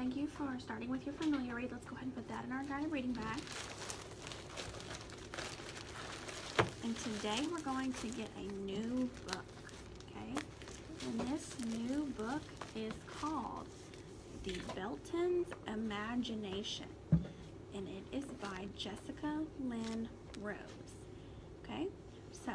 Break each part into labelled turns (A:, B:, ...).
A: thank you for starting with your familiar read. Let's go ahead and put that in our guided reading bag. And today we're going to get a new book, okay? And this new book is called The Belton's Imagination, and it is by Jessica Lynn Rose, okay? So,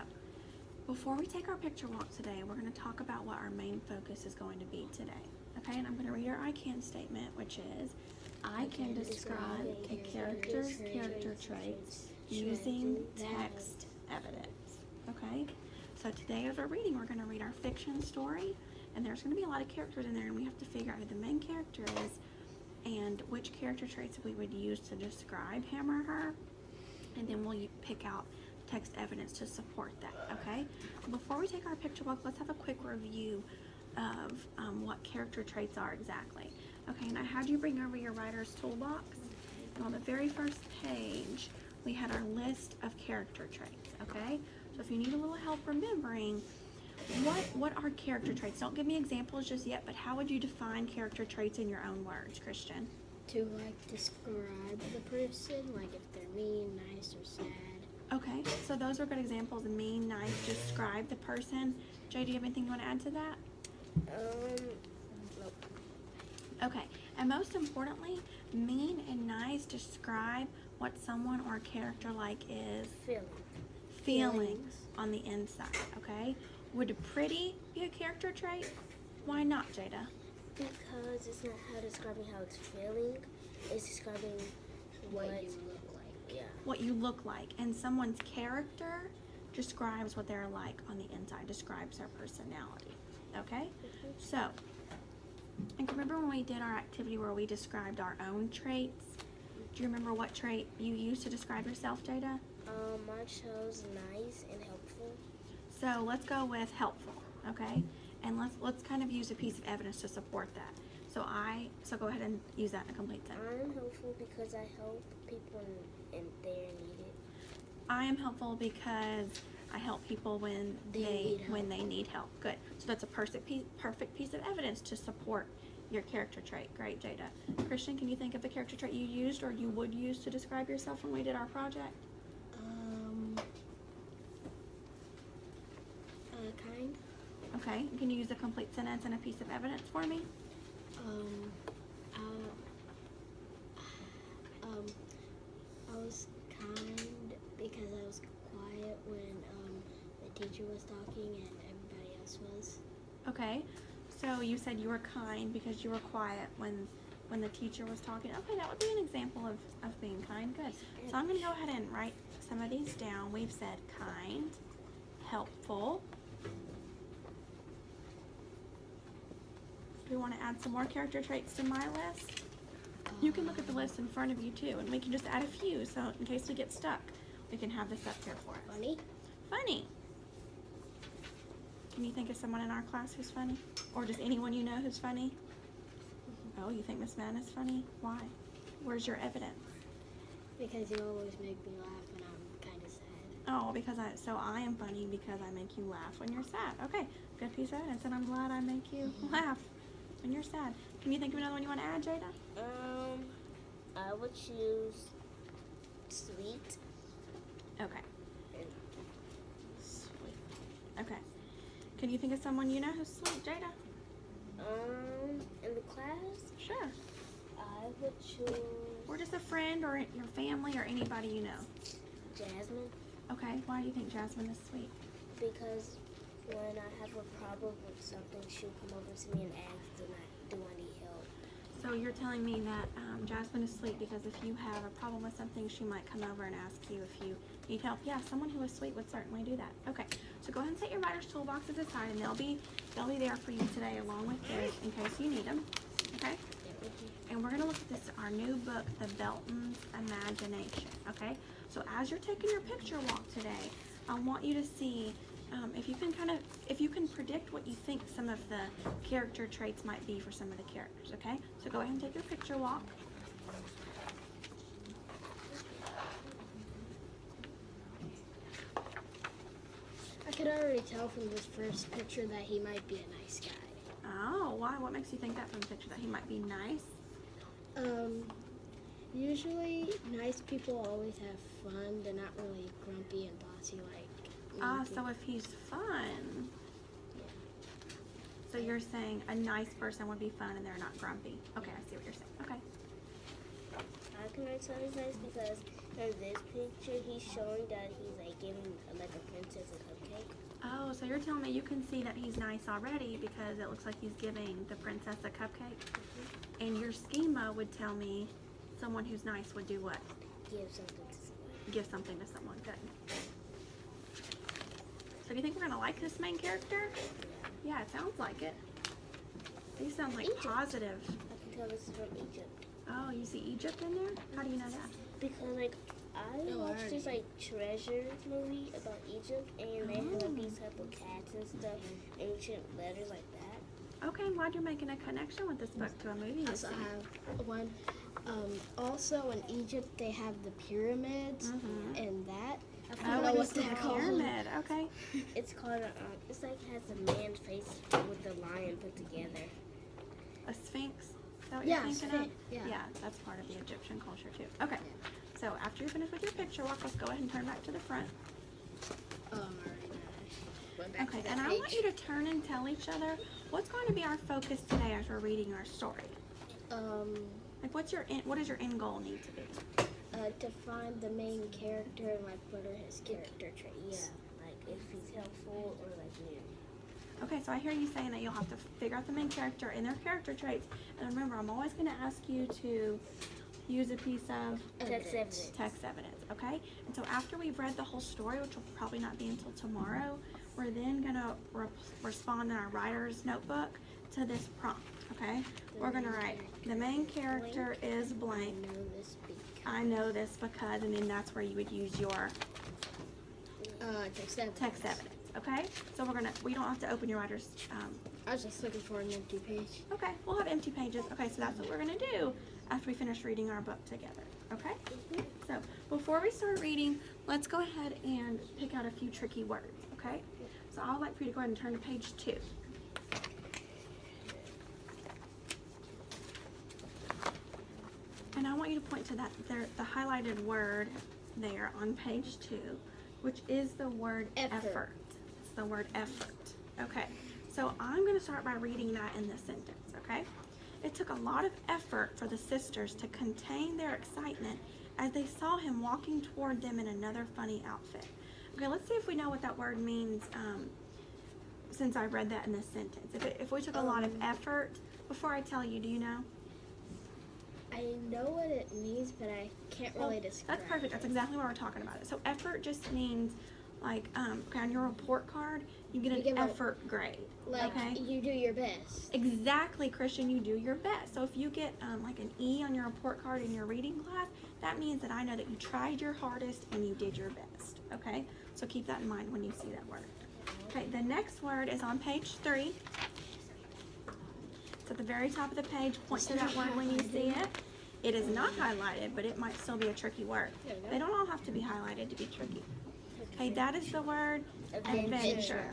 A: before we take our picture walk today, we're going to talk about what our main focus is going to be today, okay? And I'm going to read our I can statement, which is, I can describe a character's character traits using text evidence, okay? So today as we're reading, we're going to read our fiction story, and there's going to be a lot of characters in there, and we have to figure out who the main character is and which character traits we would use to describe him or her, and then we'll pick out text evidence to support that, okay? Before we take our picture walk, let's have a quick review of what character traits are exactly. Okay, and I had you bring over your writer's toolbox, and on the very first page, we had our list of character traits, okay? So if you need a little help remembering, what are character traits? Don't give me examples just yet, but how would you define character traits in your own words, Christian?
B: To describe the person, like if they're mean, nice, or sad.
A: Okay, so those are good examples. Mean, nice, describe the person. Jay, do you have anything you want to add to that?
B: Nope.
A: Okay, and most importantly, mean and nice describe what someone or a character like is feeling on the inside, okay? Would pretty be a character trait? Why not, Jada?
B: Because it's not how describing how it's feeling, it's describing what you look like. Yeah.
A: What you look like. And someone's character describes what they're like on the inside, describes their personality, okay? So, and remember when we did our activity where we described our own traits? Do you remember what trait you used to describe yourself, Jada?
B: I chose nice and helpful.
A: So let's go with helpful, okay? And let's kind of use a piece of evidence to support that. So go ahead and use that in a complete sentence.
B: I'm helpful because I help people in their need.
A: I am helpful because I help people when they need help. Good. So that's a perfect piece of evidence to support your character trait. Great, Jada. Christian, can you think of a character trait you used or you would use to describe yourself when we did our project?
B: Kind.
A: Okay. Can you use a complete sentence and a piece of evidence for me?
B: I was kind because I was quiet when the teacher was talking and everybody else was.
A: Okay. So you said you were kind because you were quiet when the teacher was talking. Okay, that would be an example of being kind. Good. So I'm going to go ahead and write some of these down. We've said kind, helpful. Do we want to add some more character traits to my list? You can look at the list in front of you too, and we can just add a few, so in case we get stuck, we can have this up here for us.
B: Funny.
A: Funny. Can you think of someone in our class who's funny? Or just anyone you know who's funny? Oh, you think Miss Madden is funny? Why? Where's your evidence?
B: Because you always make me laugh when I'm kind of sad.
A: Oh, so I am funny because I make you laugh when you're sad. Okay, good piece of evidence, and I'm glad I make you laugh when you're sad. Can you think of another one you want to add, Jada?
B: I would choose sweet.
A: Okay. Sweet. Okay. Can you think of someone you know who's sweet, Jada?
B: In the class?
A: Sure.
B: I would choose...
A: Or just a friend or your family or anybody you know.
B: Jasmine.
A: Okay, why do you think Jasmine is sweet?
B: Because when I have a problem with something, she'll come over to me and ask, do I need help?
A: So you're telling me that Jasmine is sweet because if you have a problem with something, she might come over and ask you if you need help. Yeah, someone who is sweet would certainly do that. Okay, so go ahead and set your writer's toolboxes aside, and they'll be there for you today along with this in case you need them. Okay? And we're going to look at this, our new book, The Belton's Imagination. Okay? So as you're taking your picture walk today, I want you to see if you can predict what you think some of the character traits might be for some of the characters, okay? So go ahead and take your picture walk.
B: I could already tell from this first picture that he might be a nice guy.
A: Oh, why? What makes you think that from the picture, that he might be nice?
B: Usually nice people always have fun. They're not really grumpy and bossy like mean
A: So if he's fun, so you're saying a nice person would be fun and they're not grumpy. Okay, I see what you're saying. Okay.
C: How can I tell he's nice? Because in this picture, he's showing that he's like giving like a princess a cupcake.
A: Oh, so you're telling me you can see that he's nice already because it looks like he's giving the princess a cupcake? And your schema would tell me someone who's nice would do what?
C: Give something to someone.
A: Give something to someone. Good. So do you think we're going to like this main character? Yeah, it sounds like it. These sound like
C: Egypt.
A: positive.
C: I can tell this is from Egypt.
A: Oh, you see Egypt in there? How do you know that?
C: Because like I watched this like treasure movie about Egypt, and they have like these type of cats and stuff, ancient letters like that.
A: Okay, I'm glad you're making a connection with this book to a movie.
B: I also have one. Also in Egypt they have the pyramids and that. I don't know what they're called.
A: Pyramid. Okay.
C: It's called it's like has a man's face with the lion put together.
A: A sphinx. Is that what you're thinking
B: Sphinx.
A: of?
B: Yeah.
A: That's part of the Egyptian culture too. Okay. So after you finish with your picture walk, let's go ahead and turn back to the front. Okay, and I want you to turn and tell each other what's going to be our focus today as we're reading our story. Like, what does your end goal need to be?
B: To find the main character and like what are his character traits.
C: Yeah, like if he's helpful or like new.
A: Okay, so I hear you saying that you'll have to figure out the main character and their character traits. And remember, I'm always going to ask you to use a piece of
C: Text evidence.
A: text evidence, okay? And so after we've read the whole story, which will probably not be until tomorrow, we're then going to respond in our writer's notebook to this prompt, okay? We're going to write, the main character is blank. I know this because, and then that's where you would use your text evidence, okay? So we don't have to open your writer's,
B: I was just looking for an empty page.
A: okay, we'll have empty pages. Okay, so that's what we're gonna do after we finish reading our book together, okay? So before we start reading, let's go ahead and pick out a few tricky words, okay? So I'd like for you to go ahead and turn to page 2. And I want you to point to the highlighted word there on page 2, which is the word effort. It's the word effort. Okay, so I'm going to start by reading that in this sentence, okay? It took a lot of effort for the sisters to contain their excitement as they saw him walking toward them in another funny outfit. Okay, let's see if we know what that word means since I read that in this sentence. If we took a lot of effort, before I tell you, do you know?
B: I know what it means, but I can't really describe.
A: That's perfect. That's exactly what we're talking about. So effort just means like okay, on your report card, you get an effort grade.
B: Like you do your best.
A: Exactly, Christian. You do your best. So if you get like an E on your report card in your reading class, that means that I know that you tried your hardest and you did your best. Okay. So keep that in mind when you see that word. Okay. The next word is on page 3. It's at the very top of the page. Point to that word when you see it. It is not highlighted, but it might still be a tricky word. They don't all have to be highlighted to be tricky. Okay, that is the word adventure.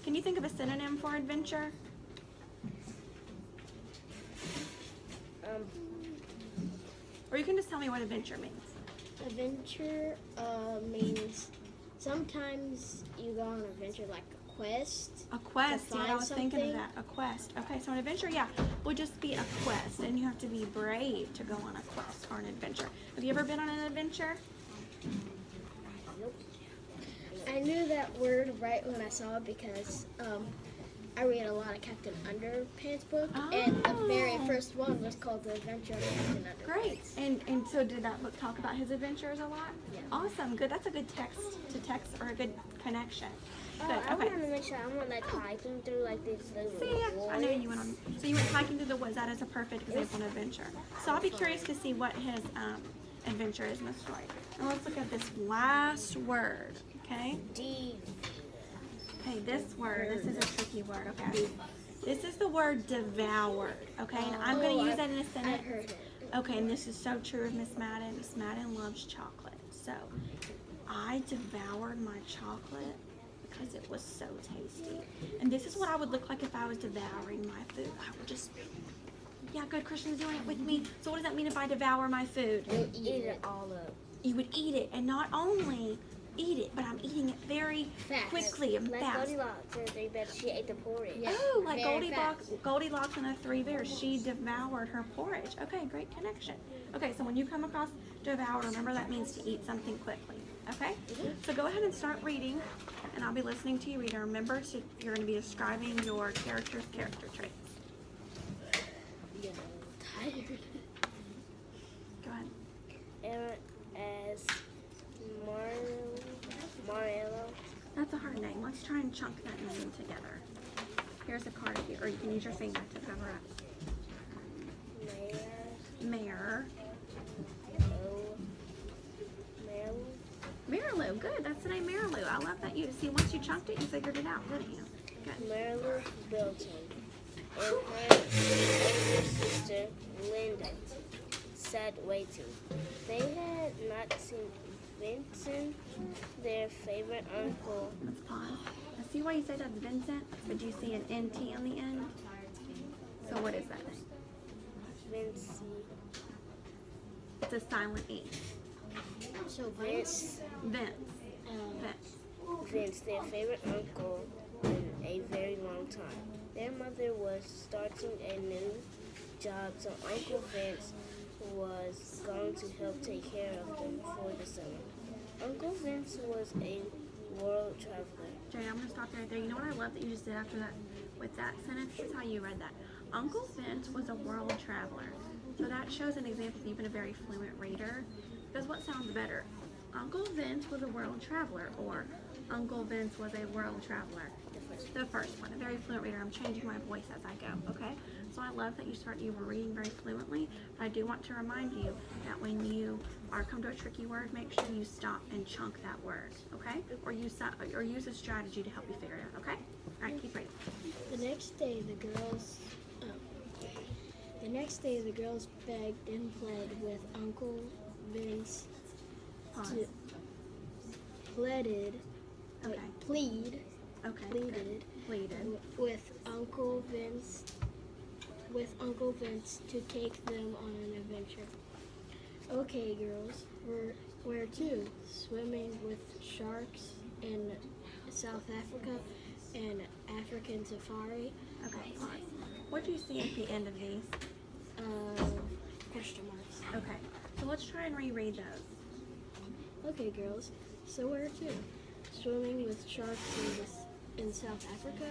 A: Can you think of a synonym for adventure? Or you can just tell me what adventure means.
B: Adventure means sometimes you go on an adventure like a quest.
A: A quest, yeah, I was thinking of that. A quest. Okay, so an adventure, yeah, will just be a quest, and you have to be brave to go on a quest or an adventure. Have you ever been on an adventure?
B: I knew that word right when I saw it because I read a lot of Captain Underpants books, and the very first one was called The Adventure of Captain Underpants.
A: Great. And so did that book talk about his adventures a lot?
B: Yeah.
A: Awesome. Good. That's a good text or a good connection. Good.
C: I
A: Okay.
C: want to make sure I went like hiking through like this little
A: See,
C: woods.
A: I know you went on. So you went hiking through the woods. That is a perfect example of adventure. So I'll be curious to see what his adventure is in the story. Now let's look at this last word. Okay.
C: D.
A: Okay, this word. This is a tricky word. Okay. This is the word devoured. Okay, and I'm going to use that in a
B: I
A: sentence.
B: heard it.
A: Okay, and this is so true of Miss Madden. Miss Madden loves chocolate. So I devoured my chocolate because it was so tasty. And this is what I would look like if I was devouring my food. I would just, yeah, good. Christian's doing it with me. So what does that mean if I devour my food?
C: You eat it all up.
A: You would eat it, and not only eat it, but I'm eating it very
B: Fast.
A: quickly and
C: Like
A: fast.
C: Goldilocks and Three Bears, she ate the porridge.
B: Yeah.
A: Oh, like
B: Very
A: Goldilocks and the Three Bears. She devoured her porridge. Okay, great connection. Okay, so when you come across devour, remember that means to eat something quickly. Okay? So go ahead and start reading, and I'll be listening to you read. And remember, you're going to be describing your character's character traits.
B: Yeah. Tired.
A: Go ahead.
C: Aaron as Mariello.
A: That's a hard name. Let's try and chunk that name together. Here's a card here, or you can use your finger to cover up. Mayor. Marilou, good. That's the name Marilou. I love that you see once you chunked it, you figured it out, didn't you? Good.
C: Marilou Belton and her older sister Linda sat waiting. They had not seen Vincent, their favorite uncle.
A: Let's pause. I see why you say that's Vincent, but do you see an NT on the end? So what is that name?
C: Vince.
A: It's a silent E.
B: So
C: Vince. Vince, their favorite uncle in a very long time. Their mother was starting a new job, so Uncle Vince was going to help take care of them for the summer. Uncle Vince was a world traveler.
A: Jay, I'm going to stop you right there. You know what I love that you just did after that? With that sentence, here's how you read that. Uncle Vince was a world traveler. So that shows an example that you've been a very fluent reader. Because what sounds better? Uncle Vince was a world traveler, or Uncle Vince was a world traveler. The first one, a very fluent reader. I'm changing my voice as I go, okay? So I love that you were reading very fluently. But I do want to remind you that when you come to a tricky word, make sure you stop and chunk that word, okay? Or use a strategy to help you figure it out, okay? All right, keep reading.
B: The next day, the girls begged and pled with Uncle Vince.
A: Pause.
B: Pleaded.
A: Okay.
B: Pleaded
A: Pleaded.
B: with Uncle Vince to take them on an adventure. Okay, girls, where to? Swimming with sharks in South Africa and African safari.
A: Okay, pause. What do you see at the end of these?
B: Question marks.
A: Okay, so let's try and reread those.
B: Okay, girls, so where to? Swimming with sharks in South Africa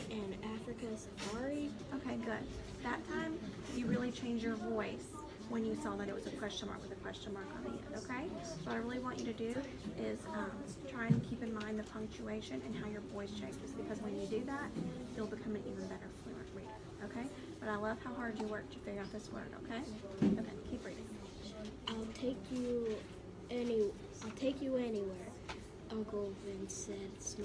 B: and Africa safari.
A: Okay, good. That time, you really changed your voice when you saw that it was a question mark with a question mark on the end, okay? So what I really want you to do is try and keep in mind the punctuation and how your voice changes, because when you do that, you'll become an even better fluent reader, okay? But I love how hard you worked to figure out this word, okay? Okay, keep reading.
B: I'll take you anywhere, Uncle Vince said,